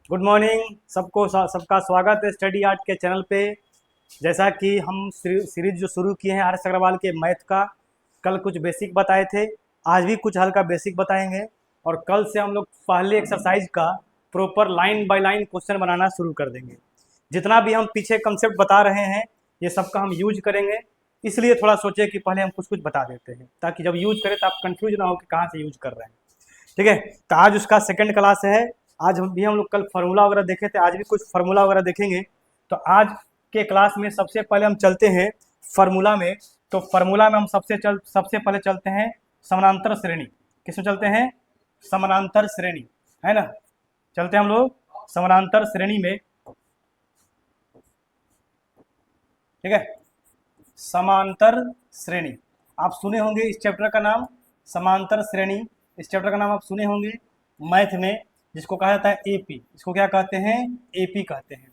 Good morning सबको। सबका स्वागत है स्टडी आर्ट के चैनल पे। जैसा कि हम सीरीज जो शुरू किए हैं आर एस अग्रवाल के मैथ का, कल कुछ बेसिक बताए थे, आज भी कुछ हल्का बेसिक बताएंगे। और कल से हम लोग पहले एक्सरसाइज का proper line by line question बनाना शुरू कर देंगे। जितना भी हम पीछे कंसेप्ट बता रहे हैं ये सबका हम यूज करेंगे, इसलिए थोड़ा सोचे कि पहले हम कुछ कुछ बता देते हैं ताकि जब यूज करें तो आप कंफ्यूज ना हो कि कहाँ से यूज कर रहे हैं। ठीक है, तो आज उसका सेकंड क्लास है। आज हम लोग कल फार्मूला वगैरह देखे थे, आज भी कुछ फार्मूला वगैरह देखेंगे। तो आज के क्लास में सबसे पहले हम चलते हैं फार्मूला में। तो फार्मूला में हम सबसे पहले चलते हैं समानांतर श्रेणी। किसमें चलते हैं? समानांतर श्रेणी, है ना। चलते हैं हम लोग समानांतर श्रेणी में। ठीक है, समांतर श्रेणी आप सुने होंगे इस चैप्टर का नाम, समांतर श्रेणी। इस चैप्टर का नाम आप सुने होंगे मैथ में, जिसको कहा जाता है एपी। इसको क्या कहते हैं? एपी कहते हैं।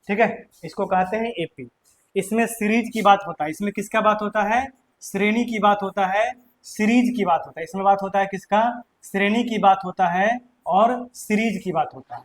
ठीक है, इसको कहते हैं एपी। इसमें सीरीज की बात होता है। इसमें किसका बात होता है? श्रेणी की बात होता है, सीरीज की बात होता है। इसमें बात होता है किसका? श्रेणी की बात होता है और सीरीज की बात होता है।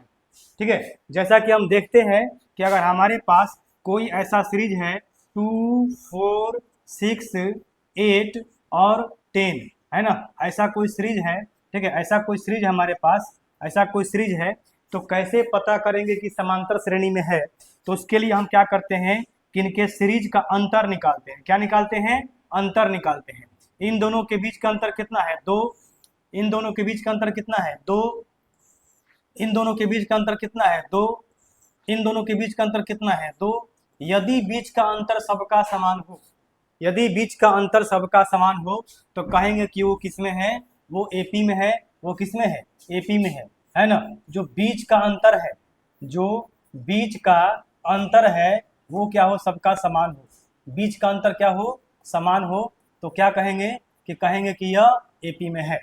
ठीक है, जैसा कि हम देखते हैं कि अगर हमारे पास कोई ऐसा सीरीज है 2, 4, 6, 8 और 10, है ना, ऐसा कोई सीरीज है। ठीक है, ऐसा कोई सीरीज हमारे पास, ऐसा कोई सीरीज है, तो कैसे पता करेंगे कि समांतर श्रेणी में है? तो उसके लिए हम क्या करते हैं कि इनके सीरीज का अंतर निकालते हैं। क्या निकालते हैं? अंतर निकालते हैं। इन दोनों के बीच का अंतर कितना है? 2। इन दोनों के बीच का अंतर कितना है? 2। इन दोनों के बीच का अंतर कितना है? 2। इन दोनों के बीच का अंतर कितना है? 2। यदि बीच का अंतर सबका समान हो, यदि बीच का अंतर सबका समान हो तो कहेंगे कि वो किसमें है? वो एपी में है। वो किसमें है? एपी में है ना। जो बीच का अंतर है, जो बीच का अंतर है वो क्या हो? सबका समान हो। बीच का अंतर क्या हो? समान हो। तो क्या कहेंगे कि यह एपी में है,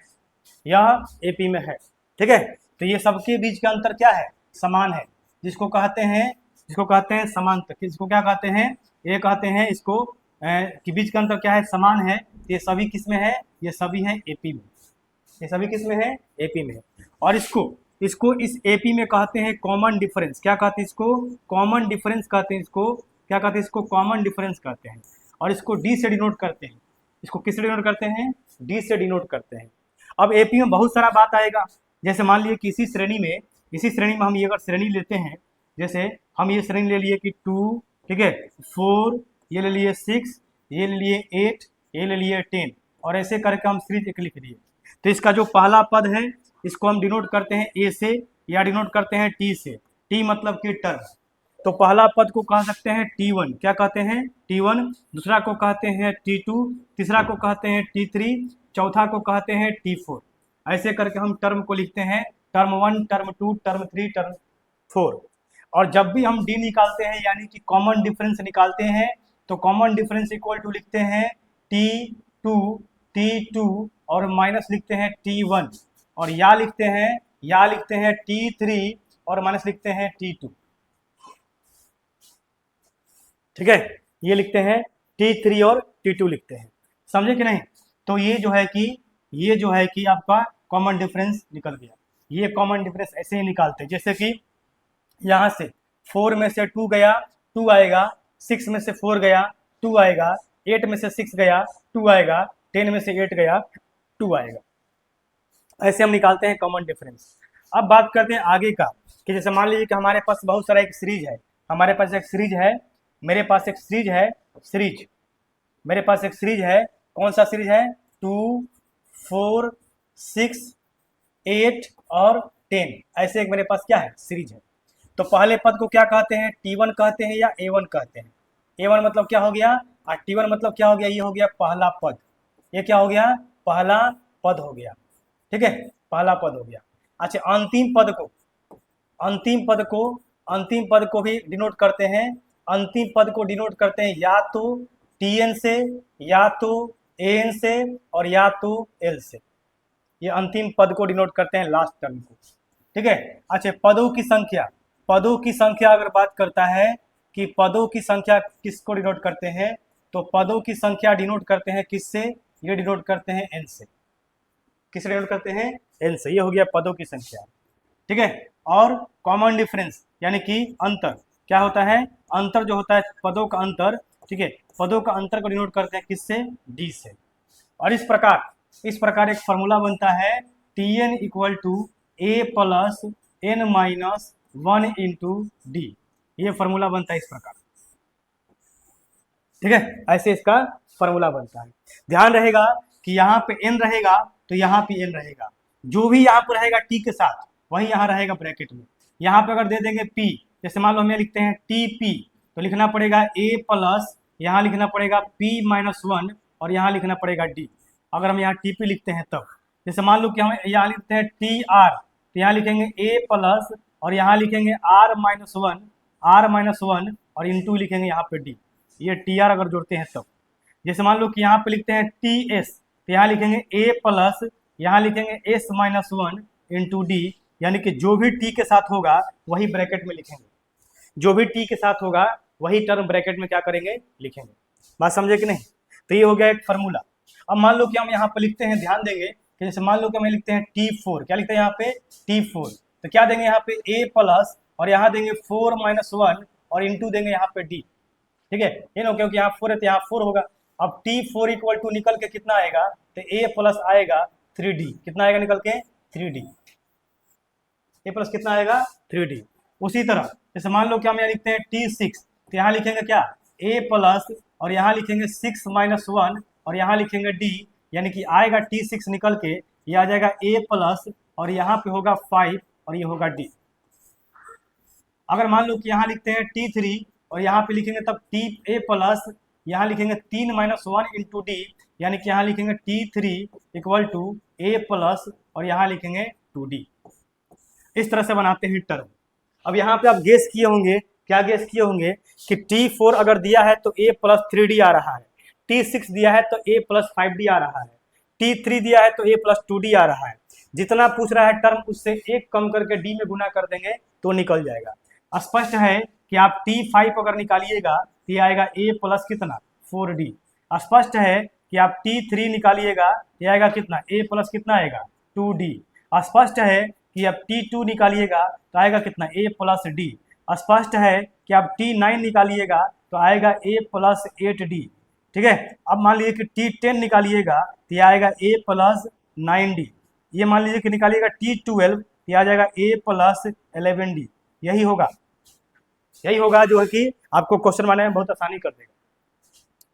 यह एपी में है। ठीक है, तो ये सबके बीच का अंतर क्या है? समान है, जिसको कहते हैं समांतर। किसको क्या कहते हैं? ये कहते हैं इसको कि बीच का अंतर क्या है? समान है। ये सभी किस में है? ये सभी है एपी में। ये सभी किस में है? एपी में है। और इसको इसको इस एपी में कहते हैं कॉमन डिफरेंस। क्या कहते हैं इसको? कॉमन डिफरेंस कहते हैं इसको। क्या कहते हैं इसको? कॉमन डिफरेंस कहते हैं। और इसको डी से डिनोट करते हैं। इसको किससे डिनोट करते हैं? डी से डिनोट करते हैं। अब एपी में बहुत सारा बात आएगा। जैसे मान लीजिए कि इसी श्रेणी में हम ये अगर श्रेणी लेते हैं, जैसे हम ये श्रेणी ले लिए कि 2, ठीक है, 4, ये ले लिए 6, ये ले लिए 8, ये ले लिए 10, और ऐसे करके हम सीरीज एक लिख लिए। तो इसका जो पहला पद है इसको हम डिनोट करते हैं ए से या डिनोट करते हैं टी से। टी मतलब कि टर्म। तो पहला पद को कह सकते हैं T1। क्या कहते हैं? T1। दूसरा को कहते हैं T2, तीसरा को कहते हैं T3, चौथा को कहते हैं T4। ऐसे करके हम टर्म को लिखते हैं, टर्म 1, टर्म 2, टर्म 3, टर्म 4। और जब भी हम डी निकालते हैं यानी कि कॉमन डिफरेंस निकालते हैं, तो कॉमन डिफरेंस इक्वल टू लिखते हैं T2 और माइनस लिखते हैं T1, और या लिखते हैं T3 और माइनस लिखते हैं T2। ठीक है, ये लिखते हैं T3 और T2 लिखते हैं। समझे कि नहीं? तो ये जो है कि आपका कॉमन डिफरेंस निकल गया। ये कॉमन डिफरेंस ऐसे ही निकालते हैं, जैसे कि यहाँ से 4 में से 2 गया 2 आएगा, 6 में से 4 गया 2 आएगा, 8 में से 6 गया 2 आएगा, 10 में से 8 गया 2 आएगा। ऐसे हम निकालते हैं कॉमन डिफरेंस। अब बात करते हैं आगे का, कि जैसे मान लीजिए कि हमारे पास बहुत सारा एक सीरीज है। हमारे पास एक सीरीज है, मेरे पास एक सीरीज है, मेरे पास एक सीरीज है। कौन सा सीरीज है? 2, 4, 6, 8 और 10। ऐसे एक मेरे पास क्या है? सीरीज है। तो पहले पद को क्या कहते हैं? T1 कहते हैं या A1 कहते हैं? A1 मतलब क्या हो गया और T1 मतलब क्या हो गया? ये हो गया पहला पद। ये क्या हो गया? पहला पद हो गया। ठीक है, पहला पद हो गया। अच्छा, अंतिम पद को भी डिनोट करते हैं। अंतिम पद को डिनोट करते हैं या तो Tn से, या तो An से, और या तो L से। ये अंतिम पद को डिनोट करते हैं, लास्ट टर्म को। ठीक है। अच्छा, पदों की संख्या अगर बात करता है कि पदों की संख्या किसको डिनोट करते हैं, तो पदों की संख्या डिनोट करते हैं किससे? ये डिनोट करते हैं n से। किससे डिनोट करते हैं? n से। ये हो गया पदों की संख्या। ठीक है। और कॉमन डिफरेंस यानी कि अंतर क्या होता है, अंतर जो होता है पदों का अंतर, ठीक है, पदों का अंतर को डिनोट करते हैं किससे, डी से। और इस प्रकार एक फॉर्मूला बनता है T n equal to a plus n minus one into d, ये फॉर्मूला बनता है इस प्रकार, ठीक है, ऐसे इसका फॉर्मूला बनता है। ध्यान रहेगा कि यहाँ पे एन रहेगा तो यहाँ पे एन रहेगा, जो भी यहाँ पर रहेगा टी के साथ वही यहाँ रहेगा ब्रैकेट में। यहाँ पे अगर दे देंगे पी, जैसे मान लो हम लिखते हैं टी पी, तो लिखना पड़ेगा ए प्लस, यहाँ लिखना पड़ेगा पी माइनस वन और यहाँ लिखना पड़ेगा डी। अगर हम यहाँ टी पी लिखते हैं तब, जैसे मान लो कि हम यहाँ लिखते हैं टी आर, तो यहाँ लिखेंगे ए प्लस और यहाँ लिखेंगे आर माइनस वन और इंटू लिखेंगे यहाँ पे डी, ये टी आर अगर जोड़ते हैं तब। जैसे मान लो कि यहाँ पे लिखते हैं टी एस, तो यहाँ लिखेंगे ए प्लस, यहाँ लिखेंगे S minus one into D, यानी कि जो भी टी के साथ होगा वही ब्रैकेट में लिखेंगे, जो भी टी के साथ होगा वही टर्म ब्रैकेट में क्या करेंगे, लिखेंगे। बात समझे कि नहीं? तो ये हो गया एक फार्मूला। अब मान लो कि हम यहाँ पे लिखते हैं, ध्यान देंगे कि जैसे मान लो कि हम लिखते हैं T4, क्या लिखते हैं यहाँ पे T4, तो क्या देंगे यहाँ पे A प्लस और यहाँ देंगे 4 माइनस वन और इंटू देंगे यहाँ पे D, ठीक है, ये नो क्योंकि यहाँ 4 है तो यहाँ 4 होगा। अब T4 इक्वल टू निकल के कितना आएगा, तो A प्लस आएगा 3D, कितना आएगा निकल के 3D, A प्लस कितना आएगा 3D। उसी तरह जैसे मान लो कि हम यहाँ लिखते हैं T6, तो यहाँ लिखेंगे क्या A प्लस और यहाँ लिखेंगे 6 माइनस वन और यहाँ लिखेंगे D, यानी कि आएगा T6 निकल के ये आ जाएगा A प्लस और यहाँ पे होगा 5 और ये होगा D। अगर मान लो कि यहाँ लिखते हैं T3 और यहाँ पे लिखेंगे तब A प्लस, यहाँ लिखेंगे 3 माइनस वन इंटू डी, यानी कि यहाँ लिखेंगे T3 equal to A plus और यहाँ लिखेंगे 2D। इस तरह से बनाते हैं टर्म। अब यहाँ पे आप गेस किए होंगे, क्या गेस किए होंगे कि T4 अगर दिया है तो A प्लस 3D आ रहा है, T6 दिया है तो A प्लस 5D आ रहा है, T3 दिया है तो A प्लस 2D आ रहा है। जितना पूछ रहा है टर्म उससे एक कम करके D में गुना कर देंगे तो निकल जाएगा। स्पष्ट है कि आप T5 अगर निकालिएगा तो ये आएगा A प्लस कितना 4D। स्पष्ट है कि आप T3 निकालिएगा तो आएगा कितना A प्लस कितना आएगा 2D। स्पष्ट है कि आप T2 निकालिएगा तो आएगा कितना A प्लस D। स्पष्ट है कि आप T9 निकालिएगा तो आएगा A प्लस 8D, ठीक है। अब मान लीजिए कि T10 निकालिएगा तो ये आएगा A प्लस 9D। ये मान लीजिए कि निकालिएगा T12 तो ये आ जाएगा A प्लस 11D। यही होगा जो है कि आपको क्वेश्चन बनाने में बहुत आसानी कर देगा,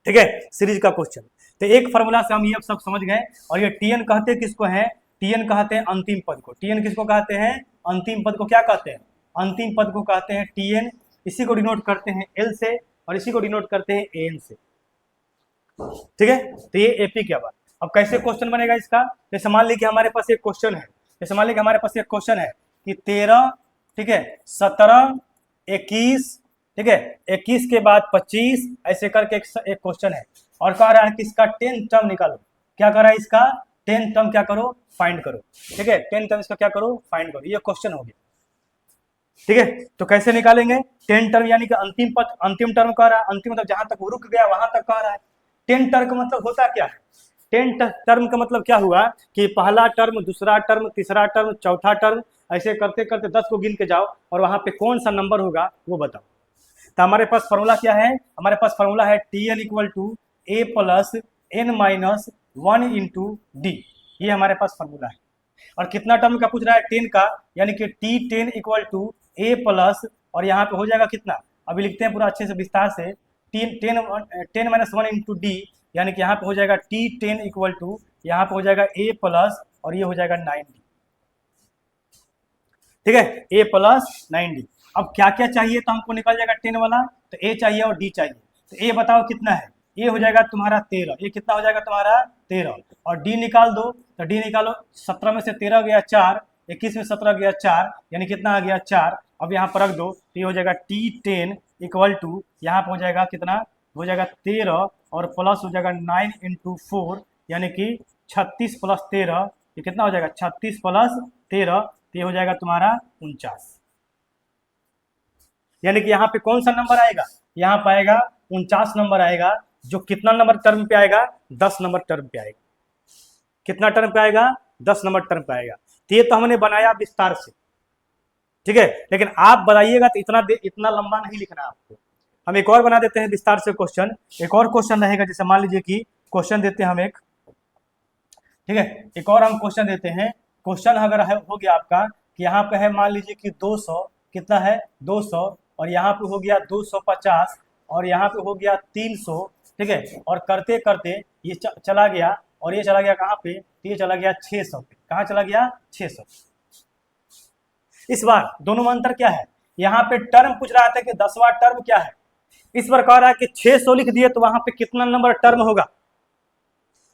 ठीक है, सीरीज का क्वेश्चन। तो एक फार्मूला से हम ये सब समझ गए। और ये Tn कहते किसको हैं, Tn कहते हैं अंतिम पद को। Tn किसको कहते हैं, अंतिम पद को क्या कहते हैं, अंतिम पद को कहते हैं Tn। इसी को डिनोट करते हैं L से और इसी को डिनोट करते हैं An से, ठीक है। तो ये एपी क्या बात। अब कैसे क्वेश्चन बनेगा इसका, जैसे मान लीजिए हमारे पास एक क्वेश्चन है, जैसे मान लीजिए हमारे पास एक क्वेश्चन है कि 13, ठीक है, 17, 21, ठीक है, 21 के बाद 25, ऐसे करके एक क्वेश्चन है और कह रहा है कि इसका 10 टर्म निकालो। क्या कह रहा है, इसका 10 टर्म क्या करो, फाइंड करो, ठीक है, 10 टर्म इसका क्या करो, फाइंड करो। ये क्वेश्चन हो गया, ठीक है। तो कैसे निकालेंगे 10 टर्म, यानी कि अंतिम पद, अंतिम टर्म कह रहा है, अंतिम मतलब जहां तक वो रुक गया वहां तक कह रहा है। 10 टर्म का मतलब होता क्या है, 10 टर्म का मतलब क्या हुआ कि पहला टर्म, दूसरा टर्म, तीसरा टर्म, चौथा टर्म, ऐसे करते करते 10 को गिन के जाओ और वहां पे कौन सा नंबर होगा वो बताओ। तो हमारे पास फॉर्मूला क्या है, हमारे पास फॉर्मूला है Tn equal to A plus n minus 1 into d. ये हमारे पास फॉर्मूला है। और कितना टर्म का पूछ रहा है, 10 का, यानी कि T10 equal to A plus और यहाँ पे हो जाएगा कितना, अभी लिखते हैं पूरा अच्छे से विस्तार से, 10 माइनस 1 इंटू डी, यानी कि यहाँ पे हो जाएगा T10 इक्वल टू, यहाँ पे हो जाएगा A प्लस और ये हो जाएगा 9D, ठीक है, A प्लस 9D। अब क्या क्या चाहिए तो हमको निकल जाएगा 10 वाला, तो A चाहिए और D चाहिए। तो A बताओ कितना है, A हो जाएगा तुम्हारा 13, ये कितना हो जाएगा तुम्हारा 13, और D निकाल दो, तो D निकालो, 17 में से 13 गया 4, 21 में 17 गया 4, यानी कितना आ गया 4। अब यहाँ पर रख दो तो ये हो जाएगा T10 इक्वल टू, यहाँ पर हो जाएगा कितना, हो जाएगा 13 और प्लस हो जाएगा 9 इंटू 4, यानी कि 36 प्लस 13, ये कितना हो जाएगा 36 प्लस 13, तो ये हो जाएगा तुम्हारा 49। यानी कि यहाँ पे कौन सा नंबर आएगा, यहाँ पे आएगा 49 नंबर आएगा, जो कितना नंबर टर्म पे आएगा, 10 नंबर टर्म पे आएगा। कितना टर्म पे आएगा, 10 नंबर टर्म पे आएगा। तो ये तो हमने बनाया विस्तार से, ठीक है, लेकिन आप बताइएगा तो इतना लंबा नहीं लिखना आपको। हम एक और बना देते हैं विस्तार से क्वेश्चन। एक और क्वेश्चन रहेगा, जैसे मान लीजिए कि क्वेश्चन देते हैं हम एक, ठीक है, एक और हम क्वेश्चन देते हैं। क्वेश्चन अगर हो गया आपका कि यहाँ पे है मान लीजिए कि 200, कितना है 200, और यहाँ पे हो गया 250, और यहाँ पे हो गया 300, ठीक है, और करते करते ये चला गया, और ये चला गया कहाँ पे, तो ये चला गया 600 पे। कहाँ चला गया, 600। इस बार दोनों में अंतर क्या है, यहाँ पे टर्म पूछ रहा था कि 10वां टर्म क्या है, इस बार कह रहा है कि 600 लिख दिए तो वहां पे कितना नंबर टर्म होगा।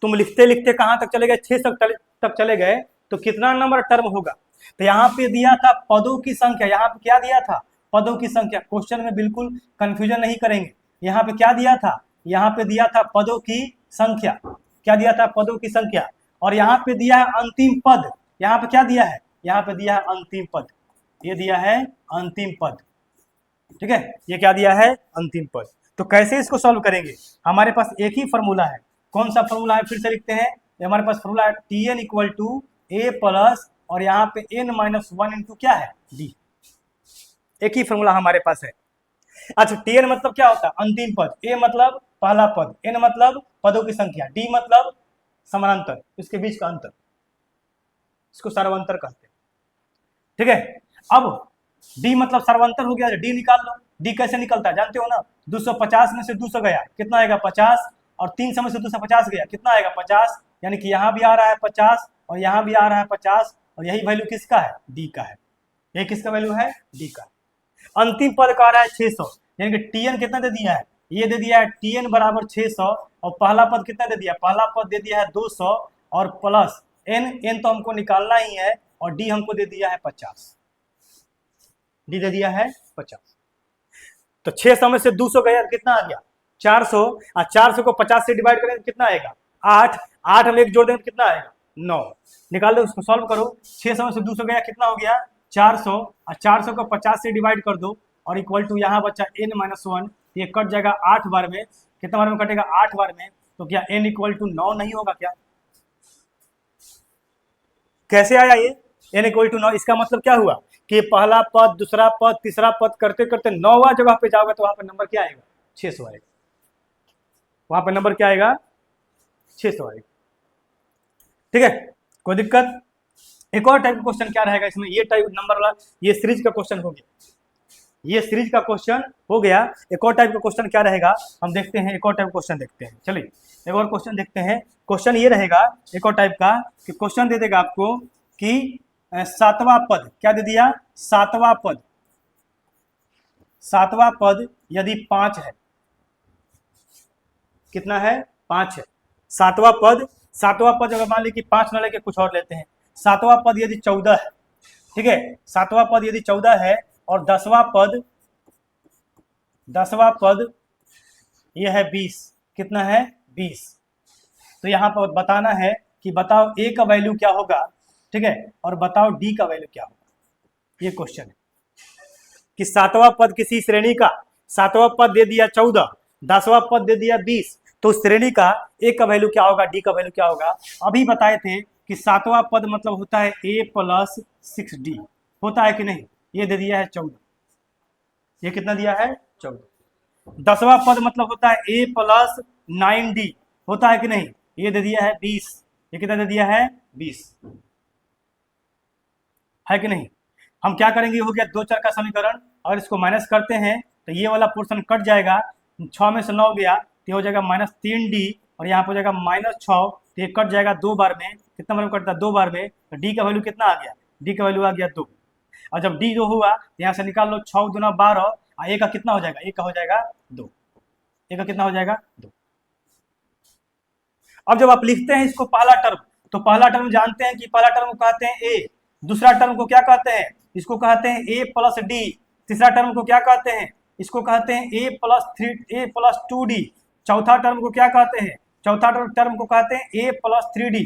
तुम लिखते लिखते कहां तक चले गए, 600 तक चले गए, तो कितना नंबर टर्म होगा। तो यहाँ पे दिया था पदों की संख्या, यहाँ पे क्या दिया था, पदों की संख्या। क्वेश्चन में बिल्कुल कंफ्यूजन नहीं करेंगे। यहाँ पे क्या दिया था, यहाँ पे दिया था पदों की संख्या। क्या दिया था, पदों की संख्या। और यहाँ पे दिया है अंतिम पद। यहाँ पे क्या दिया है, यहाँ पे दिया है अंतिम पद। ये दिया है अंतिम पद, ठीक है, ये क्या दिया है, अंतिम पद। तो कैसे इसको सॉल्व करेंगे, हमारे पास एक ही फॉर्मूला है। कौन सा फॉर्मूला है, फिर से लिखते हैं। हमारे पास फॉर्मूला है Tn equal to a plus, और यहाँ पे n-1 इंटू क्या है, डी। एक ही फॉर्मूला हमारे पास है। अच्छा, Tn मतलब क्या होता है, अंतिम पद, ए मतलब पहला पद, n मतलब पदों की संख्या, डी मतलब समानांतर, इसके बीच का अंतर, इसको सर्वांतर कहते हैं, ठीक है। अब डी मतलब सर्वांतर हो गया, डी निकाल लो। डी कैसे निकलता है जानते हो ना, 250 में से 200 गया, कितना आएगा 50, और 300 में से 250 गया, कितना आएगा 50, यानी कि यहाँ भी आ रहा है 50 और यहाँ भी आ रहा है 50, और यही वैल्यू किसका है, डी का है। ये किसका वैल्यू है, डी का। अंतिम पद का आ रहा है 600, यानी कि टीएन कितना दे दिया है, ये दे दिया है टीएन बराबर 600, और पहला पद कितना दे दिया, पहला पद दे दिया है 200, और प्लस एन तो हमको निकालना ही है, और डी हमको दे दिया है 50, डी दे दिया है 50। तो 600 में से 200 गया, कितना आ गया 400, और 400 को 50 से डिवाइड करेंगे कितना आएगा 8, 8 हम एक जोड़ देंगे कितना आएगा 9। निकाल दो, उसको सॉल्व करो। 600 में से 200 गया, कितना हो गया 400, और 400 को 50 से डिवाइड कर दो, और इक्वल टू यहाँ बचा n-1, ये कट जाएगा 8 बार में, कितना बार में कटेगा 8 बार में, तो क्या n इक्वल टू 9 नहीं होगा क्या। कैसे आया ये n इक्वल टू 9, इसका मतलब क्या हुआ कि पहला पद, दूसरा पद, तीसरा पद करते करते 9वां जगह पे जाओगे तो वहां पर नंबर क्या आएगा 600 आएगा, वहां पर नंबर क्या आएगा 600 आएगा, ठीक है, कोई दिक्कत। एक और टाइप का क्वेश्चन क्या रहेगा इसमें, ये टाइप नंबर वाला, ये सीरीज का क्वेश्चन हो गया, ये सीरीज का क्वेश्चन हो गया। एक और टाइप का क्वेश्चन क्या रहेगा, हम देखते हैं, एक और टाइप क्वेश्चन देखते हैं। चलिए एक और क्वेश्चन देखते हैं। क्वेश्चन ये रहेगा एक और टाइप का कि क्वेश्चन दे देगा आपको कि 7वां पद, क्या दे दिया 7वां पद, 7वां पद यदि 5 है, कितना है 5 है 7वां पद, 7वां पद अगर मान ली कि 5 न लेके कुछ और लेते हैं, 7वां पद यदि 14 है, ठीक है, 7वां पद यदि 14 है, और 10वां पद, 10वां पद ये है 20, कितना है 20। तो यहाँ पर बताना है कि बताओ ए का वैल्यू क्या होगा, ठीक है, और बताओ डी का वैल्यू क्या होगा। ये क्वेश्चन है कि 7वां पद किसी श्रेणी का, 7वां पद दे दिया 14, 10वां पद दे दिया 20, तो श्रेणी का ए का वैल्यू क्या होगा, डी का वैल्यू क्या होगा। अभी बताए थे कि 7वां पद मतलब होता है ए प्लस 6d, होता है कि नहीं, ये दे दिया है 14, ये कितना दिया है 14। 10वां पद मतलब होता है ए प्लस 9d, होता है कि नहीं, ये दे दिया है 20, ये कितना दे दिया है 20, है कि नहीं। हम क्या करेंगे, हो गया 2 चर का समीकरण, और इसको माइनस करते हैं तो ये वाला पोर्शन कट जाएगा, 6 में से 9 गया तो हो जाएगा -3d, और यहाँ पर हो जाएगा -6, तो ये कट जाएगा 2 बार में, कितना बार में कटता है 2 बार में, तो डी का वैल्यू कितना आ गया, डी का वैल्यू आ गया 2। और जब डी 2 हुआ तो यहाँ से निकाल लो 6 दूना 12, और ए का कितना हो जाएगा, ए का हो जाएगा 2, ए का कितना हो जाएगा 2। अब जब आप लिखते हैं इसको पहला टर्म, तो पहला टर्म जानते हैं कि पहला टर्म को कहते हैं ए, दूसरा टर्म को क्या कहते हैं, इसको कहते हैं ए प्लस डी, तीसरा टर्म को क्या कहते हैं, इसको कहते हैं ए प्लस 2d, चौथा टर्म को क्या कहते हैं, चौथा टर्म को कहते हैं ए प्लस 3d,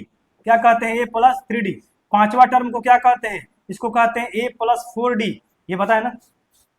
क्या कहते हैं ए प्लस 3d, पांचवा टर्म को क्या कहते हैं, इसको कहते हैं ए प्लस 4d, ये बताए ना।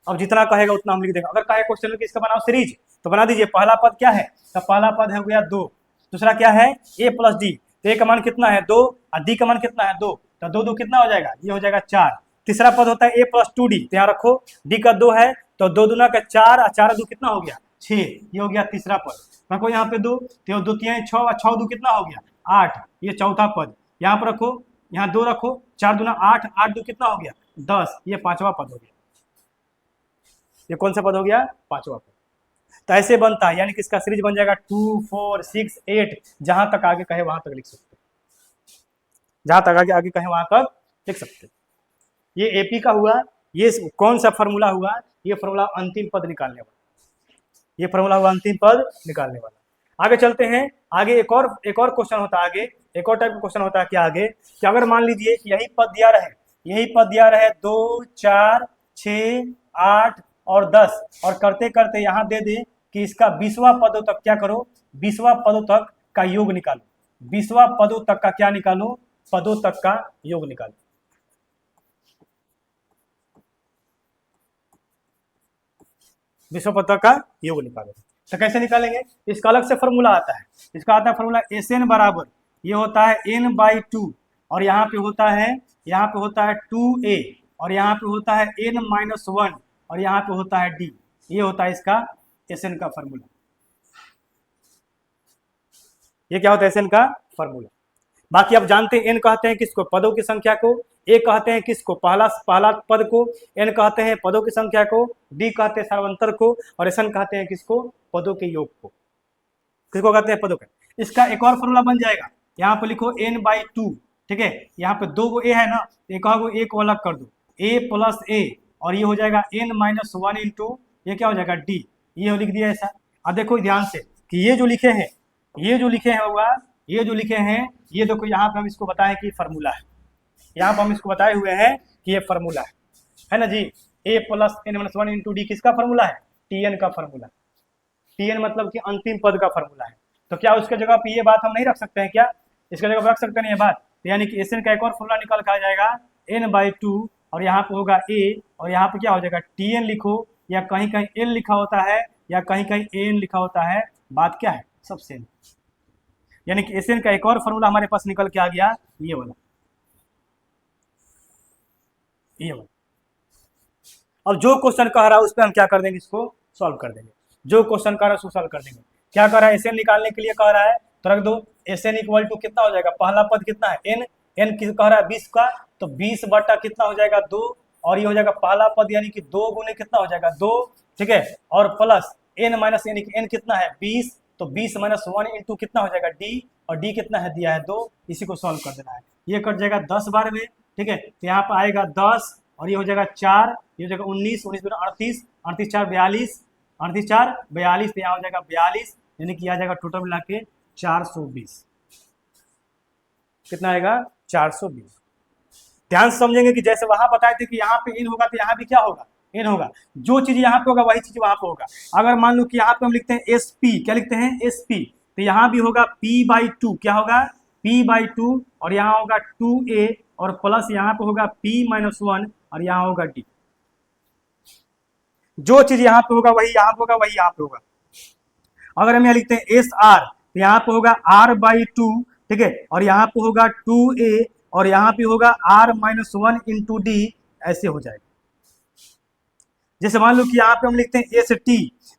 अब जितना कहेगा उतना हम लिख देंगे। अगर कहे क्वेश्चन में इसका बनाओ सीरीज, तो बना दीजिए, पहला पद क्या है, तो पहला पद हो गया 2, दूसरा क्या है ए प्लस डी, तो ए का मान कितना है 2, और डी का मान कितना है 2, तो 2 2 कितना हो जाएगा, ये हो जाएगा 4, तीसरा पद होता है ए प्लस 2d, तो यहाँ रखो d का 2 है तो 2 दूना का 4 और 4 2 कितना हो गया 6, ये हो गया तीसरा पद। रखो यहाँ पे 2 तो 2 3 6 और 6 2 कितना हो गया 8, ये चौथा पद। यहाँ पर रखो, यहाँ 2 रखो, 4 दूना 8, 8 2 कितना हो गया 10, ये पांचवा पद हो गया। ये कौन सा पद हो गया पांचवा पद। तो ऐसे बनता है, यानी कि इसका सीरीज बन जाएगा 2 4 6 8, जहां तक आगे कहे वहां तक लिख सकते, जहां तक आगे आगे कहे वहां तक लिख सकते। ये एपी का हुआ। ये कौन सा फॉर्मूला हुआ, ये फॉर्मूला अंतिम पद निकालने वाला, ये फॉर्मूला हुआ अंतिम पद निकालने वाला। आगे चलते हैं, आगे एक और क्वेश्चन होता है, आगे एक और टाइप का क्वेश्चन होता है कि आगे कि अगर मान लीजिए कि यही पद दिया रहे, यही पद दिया रहे 2 4 6 8 और 10, और करते करते यहाँ दे दे कि इसका 20वां पदों तक क्या करो, 20वां पदों तक का योग निकालो, 20वां पदों तक का क्या निकालो, पदों तक का योग निकालो। विश्व पद का योग निकालो। तो कैसे निकालेंगे, इसका अलग से फॉर्मूला आता है। इसका आता है फॉर्मूला SN बराबर, ये होता है n/2, और यहाँ पे होता है 2a, और यहाँ पे होता है n-1, और यहाँ पे होता है d। ये होता है इसका SN का फॉर्मूला। ये क्या होता है SN का फॉर्मूला। बाकी आप जानते हैं n कहते हैं किसको, पदों की संख्या को, a कहते हैं किसको, पहला पद को, n कहते हैं पदों की संख्या को, d कहते हैं सर्वंतर को, और SN कहते हैं किसको, पदों के योग को। किसको कहते हैं, पदों का। इसका एक और फॉर्मूला बन जाएगा, यहाँ पे लिखो n/2, ठीक है। यहाँ पे 2 गो a है ना, एक को अलग कर दो, a + a, और ये हो जाएगा n-1 इंटू ये क्या हो जाएगा d, ये लिख दिया ऐसा। अब देखो ध्यान से कि ये जो लिखे हैं, ये जो लिखे हैं होगा, ये जो लिखे हैं, ये देखो यहाँ पे हम इसको बताएं कि फॉर्मूला है, यहाँ पर हम इसको बताए हुए हैं कि ये फॉर्मूला है ना जी। a + n-1 इंटू डी किसका फॉर्मूला है, tn का फॉर्मूला। tn मतलब कि अंतिम पद का फॉर्मूला है। तो क्या उसके जगह पे ये बात हम नहीं रख सकते हैं क्या, इसके जगह पे रख सकते नहीं ये बात। तो यानी कि SN का एक और फॉर्मूला निकाल के आ जाएगा n/2, और यहाँ पे होगा a, और यहाँ पे क्या हो जाएगा tn लिखो, या कहीं कहीं n लिखा होता है, या कहीं कहीं an लिखा होता है, बात क्या है सब सेम। यानी कि SN का एक और फॉर्मूला हमारे पास निकल के आ गया, ये वाला, ये वाला। अब जो क्वेश्चन कह रहा है उस पर हम क्या कर देंगे, इसको सॉल्व कर देंगे। जो क्वेश्चन कह रहा है उसको सॉल्व कर देंगे। क्या कह रहा है, SN निकालने के लिए कह रहा है, तो रख दो SN = कितना हो जाएगा, पहला पद कितना है n, n कह रहा है 20 का, तो 20 बटा कितना हो जाएगा 2, और ये हो जाएगा पहला पद, यानी कि 2 गुने कितना हो जाएगा 2, ठीक है, और प्लस n माइनस n कितना है 20, तो 20 - 1 इंटू कितना हो जाएगा d, और d कितना है दिया है 2, इसी को सॉल्व कर देना है। ये कट जाएगा 10 बार में, ठीक है, तो यहाँ पर आएगा 10, और ये हो जाएगा 4, ये हो जाएगा 19, 19 दूना 38, 38 4 42, 38 4 42, तो यहाँ हो जाएगा 42, यानी कि आ जाएगा टोटल मिला के 420। कितना आएगा 420। ध्यान से समझेंगे कि जैसे वहां बताए थे कि यहाँ पे इन होगा तो यहाँ भी क्या होगा इन होगा, जो चीज यहाँ पे होगा वही चीज वहां पे होगा। अगर मान लो कि यहाँ पे हम लिखते हैं SP, क्या लिखते हैं SP, तो यहाँ भी होगा P/2, क्या होगा P/2, और यहाँ होगा 2a, और प्लस यहाँ पे होगा P-1, और यहाँ होगा d। जो चीज यहाँ पे होगा वही यहाँ पे होगा, वही यहाँ पे होगा। अगर हम यहाँ लिखते हैं SR, तो यहाँ पे होगा R/2, ठीक है, और यहाँ पे होगा 2a, और यहाँ पे होगा R-1 इंटू d, ऐसे हो जाएगा। जैसे मान लो कि यहाँ पे हम लिखते हैं ST,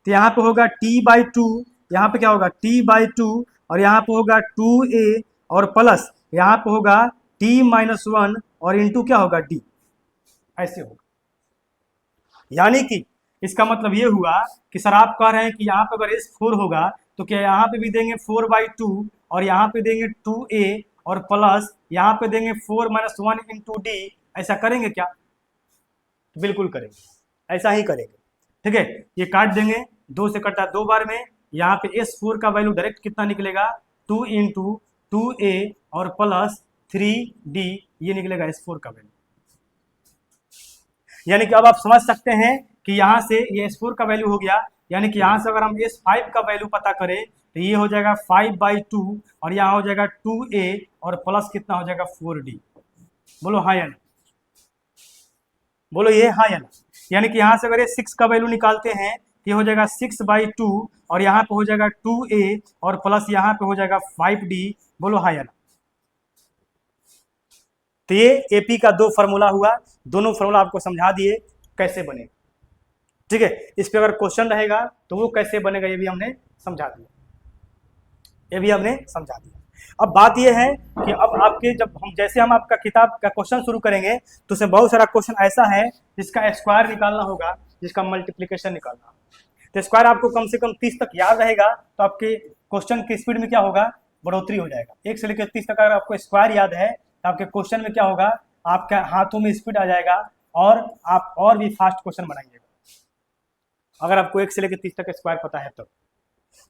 तो यहाँ पे होगा T/2, यहाँ पे क्या होगा T/2, और यहाँ पे होगा 2a, और प्लस यहाँ पे होगा T-1, और इंटू क्या होगा d, ऐसे होगा। यानी कि इसका मतलब ये हुआ कि सर आप कह रहे हैं कि यहाँ पे अगर S4 होगा तो क्या यहाँ पे भी देंगे 4/2, और यहाँ पे देंगे 2a, और प्लस यहाँ पे देंगे 4-1 इंटू d, ऐसा करेंगे क्या, बिल्कुल करेंगे, ऐसा ही करेंगे, ठीक है। ये काट देंगे, 2 से कटा 2 बार में, यहाँ पे S4 का वैल्यू डायरेक्ट कितना निकलेगा 2 इंटू 2a, और प्लस 3d, ये निकलेगा S4 का वैल्यू। यानी कि अब आप समझ सकते हैं कि यहाँ से ये S4 का वैल्यू हो गया, यानी कि यहाँ से अगर हम S5 का वैल्यू पता करें तो ये हो जाएगा 5/2, और यहाँ हो जाएगा 2a, और प्लस कितना हो जाएगा 4d। बोलो हाँ या ना, बोलो ये हाँ या ना। यानी कि यहाँ से अगर ये 6 का वैल्यू निकालते हैं तो ये हो जाएगा 6/2, और यहाँ पे हो जाएगा 2a, और प्लस यहाँ पे हो जाएगा 5d। बोलो हाँ या ना। तो ये एपी का दो फार्मूला हुआ, दोनों फार्मूला आपको समझा दिए कैसे बने। ठीक है, इस पे अगर क्वेश्चन रहेगा तो वो कैसे बनेगा ये भी हमने समझा दिया, ये भी हमने समझा दिया। अब बात ये है कि अब आपके जब हम जैसे हम आपका किताब का क्वेश्चन शुरू करेंगे तो उसमें बहुत सारा क्वेश्चन ऐसा है जिसका स्क्वायर निकालना होगा, जिसका मल्टीप्लीकेशन निकालना होगा। तो स्क्वायर आपको कम से कम 30 तक याद रहेगा तो आपके क्वेश्चन की स्पीड में क्या होगा, बढ़ोतरी हो जाएगा। 1 से लेकर 30 तक अगर आपको स्क्वायर याद है तो आपके क्वेश्चन में क्या होगा, आपके हाथों में स्पीड आ जाएगा और आप और भी फास्ट क्वेश्चन बनाइएगा अगर आपको 1 से लेकर 30 तक स्क्वायर पता है तो।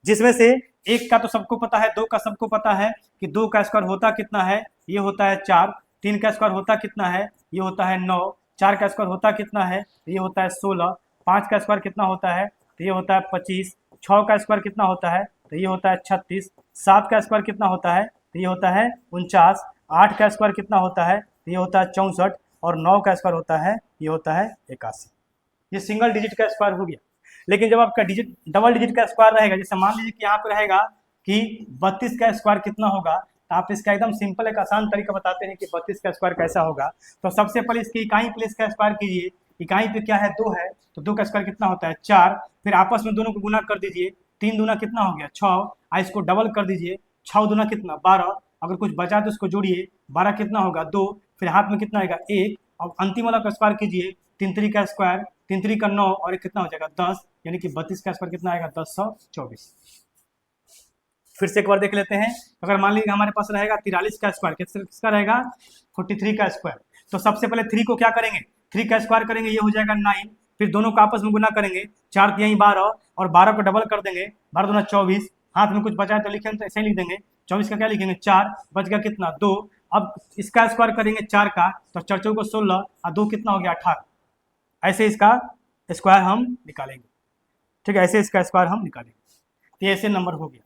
जिसमें से 1 का तो सबको पता है, 2 का सबको पता है कि 2 का स्क्वायर होता कितना है, ये होता है 4। 3 का स्क्वायर होता कितना है, ये होता है 9। 4 का स्क्वायर होता कितना है, ये होता है 16। 5 का स्क्वायर कितना होता है, तो ये होता है 25। 6 का स्क्वायर कितना होता है, तो ये होता है 36। 7 का स्क्वायर कितना होता है, तो ये होता है 49। 8 का स्क्वायर कितना होता है, तो ये होता है 64। और 9 का स्क्वायर होता है, ये होता है 81। ये सिंगल डिजिट का स्क्वायर हो गया। लेकिन जब आपका डिजिट डबल डिजिट का स्क्वायर रहेगा, जैसे मान लीजिए कि यहाँ पे रहेगा कि 32 का स्क्वायर कितना होगा, तो आप इसका एकदम सिंपल एक आसान तरीका बताते हैं कि 32 का स्क्वायर कैसा होगा। तो सबसे पहले इसकी इकाई प्लेस का स्क्वायर कीजिए। इकाई पे क्या है, 2 है, तो 2 का स्क्वायर कितना होता है, 4। फिर आपस में दोनों को गुना कर दीजिए, 3 दूना कितना हो गया, 6। इसको डबल कर दीजिए, 6 दूना कितना, 12। अगर कुछ बचा तो उसको जोड़िए, 12 कितना होगा, 2। फिर हाथ में कितना आएगा, 1। और अंतिम वाला का स्क्वायर कीजिए, 3 3 का स्क्वायर, 3 3 का 9 और एक कितना हो जाएगा, 10। यानी कि 32 का स्क्वायर कितना आएगा, 1024। फिर से एक बार देख लेते हैं। अगर मान लीजिए हमारे पास रहेगा 43 का स्क्वायर, किसका रहेगा, 43 का स्क्वायर। तो सबसे पहले 3 को क्या करेंगे, 3 का स्क्वायर करेंगे, ये हो जाएगा 9। फिर दोनों को आपस में गुना करेंगे, 4 3 12 और 12 को डबल कर देंगे, 12 दूना 24। हाथ में कुछ बचा है तो लिखेंगे तो ऐसे ही लिख देंगे, 24 का क्या लिखेंगे, 4। बच गया कितना, 2। अब इसका स्क्वायर करेंगे 4 का, तो 4 4 को 16 और 2 कितना हो गया, 18। ऐसे इसका स्क्वायर हम निकालेंगे। ठीक है, ऐसे इसका स्क्वायर हम निकालेंगे, तो ऐसे नंबर हो गया।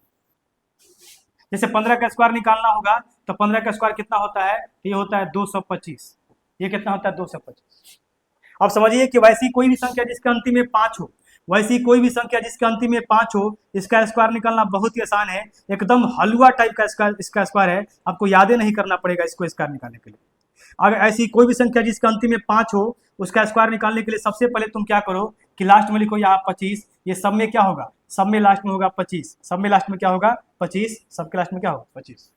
जैसे 15 का स्क्वायर निकालना होगा तो 15 का स्क्वायर कितना होता है, तो ये होता है 225। ये कितना होता है, 225। अब समझिए कि वैसी कोई भी संख्या जिसके अंतिम में 5 हो, वैसी कोई भी संख्या जिसके अंतिम में 5 हो, इसका स्क्वायर निकालना बहुत ही आसान है। एकदम हलवा टाइप का इसका स्क्वायर है, आपको यादें नहीं करना पड़ेगा इसको स्क्वायर निकालने के लिए। अगर ऐसी कोई भी संख्या जिसके अंतिम में 5 हो, उसका स्क्वायर निकालने के लिए सबसे पहले तुम क्या करो कि लास्ट में लिखो यहाँ 25। ये सब में क्या होगा, सब में लास्ट में होगा 25। सब में लास्ट में क्या होगा, 25। सबके लास्ट में क्या होगा, 25।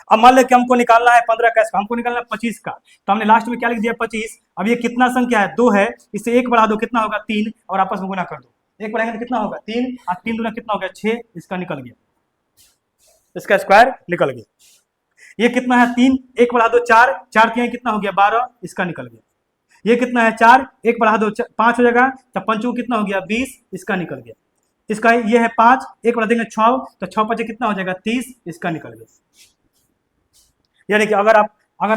अब मान लो कि हमको निकालना है 15 का, हमको निकालना है 25 का, तो हमने लास्ट में क्या लिख दिया, 25। अब ये कितना संख्या है, 2 है, इससे 1 बढ़ा दो, कितना होगा, 3। और आपस में गुना कर दो, 1 बढ़ाएंगे तो कितना होगा, 3। और 3 दूना कितना हो गया, 6। इसका निकल गया, इसका स्क्वायर निकल गया। ये कितना है, 3। 1 बढ़ा दो, 4। 4 3 कितना हो गया, 12। इसका निकल गया। ये कितना है, 4। 1 बढ़ा दो, 5 हो जाएगा, तब 5 कितना हो गया, 20। इसका निकल गया। इसका ये है 5, 1 बढ़ा देंगे 6, तो 6 5 कितना हो जाएगा, 30। इसका निकल गया। यानी कि अगर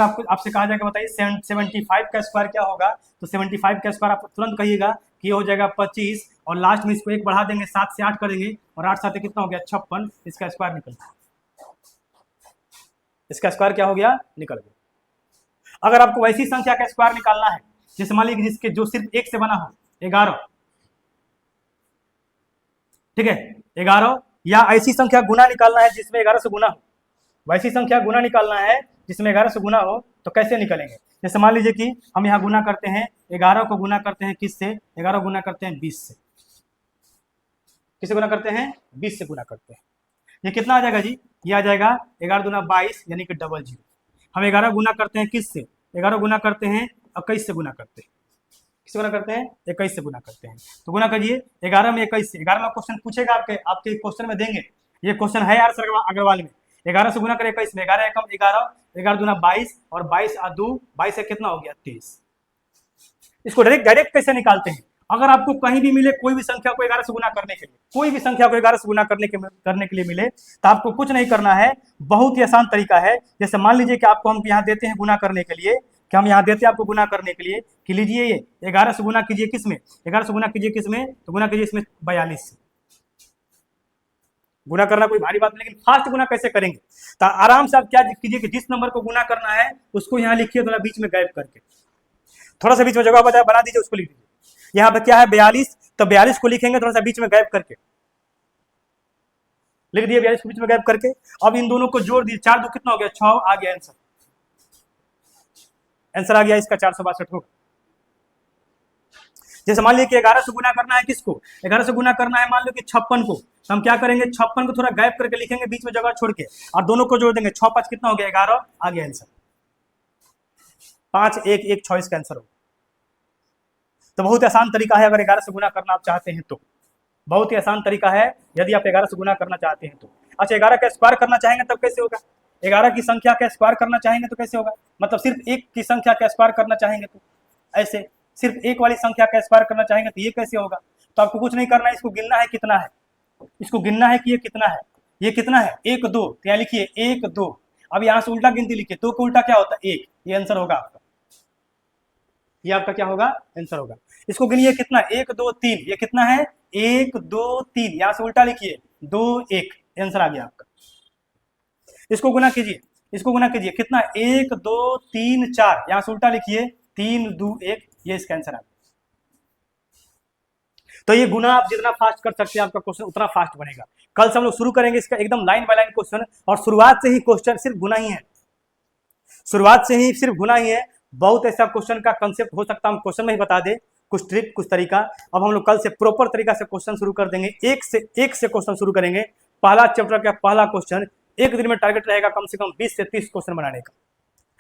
आपको आपसे कहा जाएगा बताइए 75 का स्क्वायर क्या होगा, तो 75 का स्क्वायर आप तुरंत कहिएगा कि ये हो जाएगा 25। और लास्ट में इसको 1 बढ़ा देंगे, 7 से 8 करेंगे, और 8 7 कितना हो गया, 56। इसका स्क्वायर निकल गया। इसका स्क्वायर क्या हो गया, निकल गया। अगर आपको वैसी संख्या का स्क्वायर निकालना है, जैसे मान लीजिए जिसके जो सिर्फ 1 से बना हो, 11, ठीक है, 11, या ऐसी संख्या गुना निकालना है जिसमें 11 से गुना हो, वैसी संख्या गुना निकालना है जिसमें 11 से गुना हो, तो कैसे निकलेंगे। जैसे मान लीजिए कि हम यहाँ गुना करते हैं, 11 को गुना करते हैं किससे, 11 गुना करते हैं 20 से। किससे गुना करते हैं, 20 से गुना करते हैं। ये कितना आ जाएगा जी, ये आ जाएगा 11 दूना 22, यानी कि डबल 0। हम 11 गुना करते हैं किससे, 11 गुना करते हैं 21 से गुना करते हैं। किससे गुना करते हैं, 21 से गुना करते हैं। तो गुना करिए 11 में 21 से। 11वां क्वेश्चन पूछेगा आपके क्वेश्चन में देंगे, ये क्वेश्चन है यार सर अग्रवाल में। 11 से गुना करें 21 में, 11 एकम 11, 11 दूना 22, और 22 आ 2, 22 से कितना हो गया, 23। इसको डायरेक्ट कैसे निकालते हैं, अगर आपको कहीं भी मिले कोई भी संख्या को 11 से गुना करने के लिए, कोई भी संख्या को 11 से गुना करने के लिए मिले, तो आपको कुछ नहीं करना है, बहुत ही आसान तरीका है। जैसे मान लीजिए कि आपको हम यहाँ देते हैं गुना करने के लिए, कि हम यहाँ देते हैं आपको गुना करने के लिए कि लीजिए ये 11 से गुना कीजिए किसमें, 11 से गुना कीजिए किसमें, तो गुना कीजिए इसमें 42 से। गुना करना कोई भारी बात नहीं, लेकिन फास्ट गुना कैसे करेंगे, तो आराम से आप क्या कीजिए कि जिस नंबर को गुना करना है उसको यहाँ लिखिए, थोड़ा बीच में गैप करके, थोड़ा सा बीच में जगह बना दीजिए, उसको लिख दीजिए। यहाँ पे क्या है 42, तो 42 को लिखेंगे थोड़ा सा बीच में गैप करके, लिख दिए 42 को बीच में गैप करके। अब इन दोनों को जोड़ दिए, 4 2 कितना हो गया, 6, आ गया आंसर। आंसर आ गया इसका 462 होगा। जैसे मान लीजिए कि 11 से गुना करना है किसको, 11 से गुना करना है मान लो कि 56 को, तो हम क्या करेंगे 56 को थोड़ा गैप करके लिखेंगे बीच में जगह छोड़ के और दोनों को जोड़ देंगे, 6 5 कितना हो गया 11, आ गया आंसर 5 1 1 6 इसका आंसर होगा। तो बहुत ही आसान तरीका है, अगर 11 से गुना करना आप चाहते हैं तो बहुत ही आसान तरीका है, यदि आप 11 से गुना करना चाहते हैं तो। अच्छा 11 का स्क्वायर करना चाहेंगे तब कैसे होगा, 11 की संख्या का स्क्वायर करना चाहेंगे तो कैसे होगा, मतलब सिर्फ एक की संख्या का स्क्वायर करना चाहेंगे तो ऐसे, सिर्फ एक वाली संख्या का स्क्वायर करना चाहेंगे तो ये कैसे होगा। तो आपको कुछ नहीं करना है, इसको गिनना है कितना है, इसको गिनना है कि ये कितना है, ये कितना है 1 2, तो यहाँ लिखिए 1 2, अब यहाँ से उल्टा गिनती लिखिए, 2 का उल्टा क्या होता है 1, ये आंसर होगा आपका, ये आपका क्या होगा आंसर होगा। इसको गिनिए कितना 1 2 3, ये कितना है 1 2 3, यहां से उल्टा लिखिए 2 1, आंसर आ गया आपका। इसको गुना कीजिए, इसको गुना कीजिए कितना 1 2 3 4, यहां से उल्टा लिखिए 3 2 1, ये इसका आंसर आ गया। तो ये गुना आप जितना फास्ट कर सकते हैं आपका क्वेश्चन उतना फास्ट बनेगा। कल से हम लोग शुरू करेंगे इसका एकदम लाइन बाय लाइन क्वेश्चन, और शुरुआत से ही क्वेश्चन सिर्फ गुना ही है, शुरुआत से ही सिर्फ गुना ही है। बहुत ऐसा क्वेश्चन का कंसेप्ट हो सकता है हम क्वेश्चन में ही बता दे, कुछ ट्रिक कुछ तरीका। अब हम लोग कल से प्रॉपर तरीका से क्वेश्चन शुरू कर देंगे, एक से क्वेश्चन शुरू करेंगे। पहला चैप्टर का पहला क्वेश्चन, एक दिन में टारगेट रहेगा कम से कम 20 से 30 क्वेश्चन बनाने का।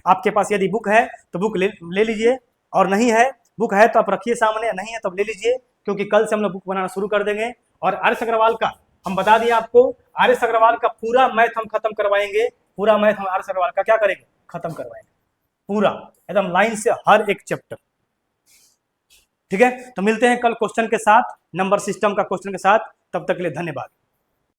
आपके पास यदि बुक है तो बुक ले लीजिए, और नहीं है बुक है तो आप रखिए सामने, नहीं है तो ले लीजिए, क्योंकि कल से हम लोग बुक बनाना शुरू कर देंगे। और आर एस अग्रवाल का हम बता दिए आपको, आर एस अग्रवाल का पूरा मैथ हम खत्म करवाएंगे, पूरा मैथ हम आर एस अग्रवाल का क्या करेंगे खत्म करवाएंगे, पूरा एकदम लाइन से हर एक चैप्टर। ठीक है, तो मिलते हैं कल क्वेश्चन के साथ, नंबर सिस्टम का क्वेश्चन के साथ, तब तक के लिए धन्यवाद।